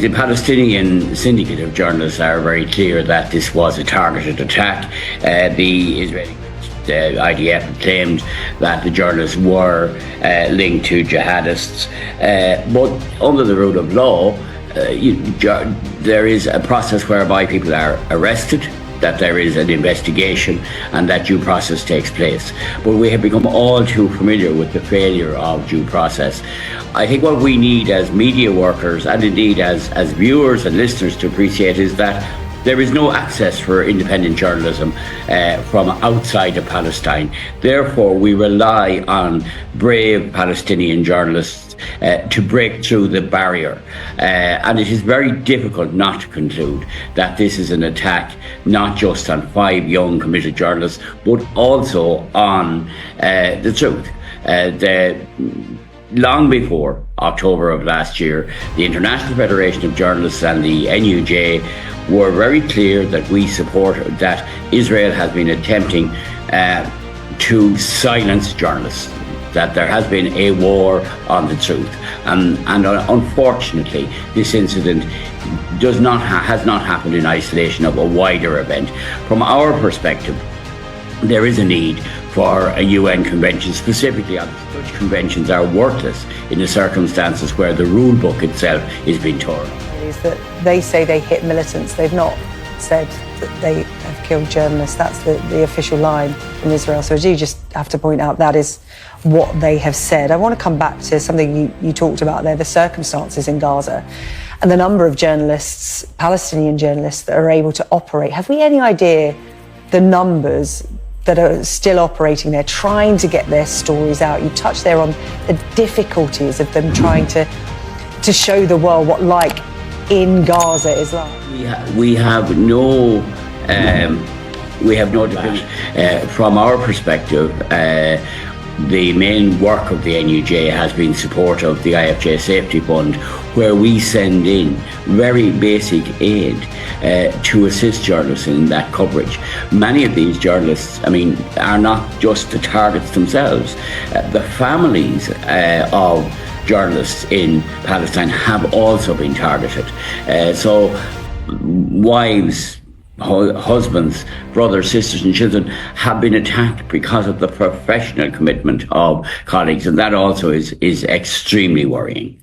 The Palestinian syndicate of journalists are very clear that this was a targeted attack. The Israeli IDF claimed that the journalists were linked to jihadists, but under the rule of law, there is a process whereby people are arrested, that there is an investigation and that due process takes place. But we have become all too familiar with the failure of due process. I think what we need as media workers, and indeed as viewers and listeners, to appreciate is that there is no access for independent journalism from outside of Palestine. Therefore, we rely on brave Palestinian journalists to break through the barrier. And it is very difficult not to conclude that this is an attack not just on 5 young committed journalists, but also on the truth. Long before October of last year, the International Federation of Journalists and the NUJ were very clear that we support that Israel has been attempting to silence journalists, that there has been a war on the truth. And unfortunately, this incident has not happened in isolation of a wider event. From our perspective, there is a need for a UN convention specifically on this. Such conventions are worthless in the circumstances where the rule book itself is being torn. Is that they say they hit militants. They've not said that they have killed journalists. That's the official line from Israel. So I do just have to point out that is what they have said. I want to come back to something you talked about there, the circumstances in Gaza and the number of journalists, Palestinian journalists, that are able to operate. Have we any idea the numbers that are still operating there, trying to get their stories out? You touched there on the difficulties of them trying to show the world what life in Gaza is like. We have no definition. From our perspective, the main work of the NUJ has been support of the IFJ Safety Fund, where we send in very basic aid to assist journalists in that coverage. Many of these journalists, are not just the targets themselves. The families of journalists in Palestine have also been targeted. So wives, husbands, brothers, sisters and children have been attacked because of the professional commitment of colleagues, and that also is extremely worrying.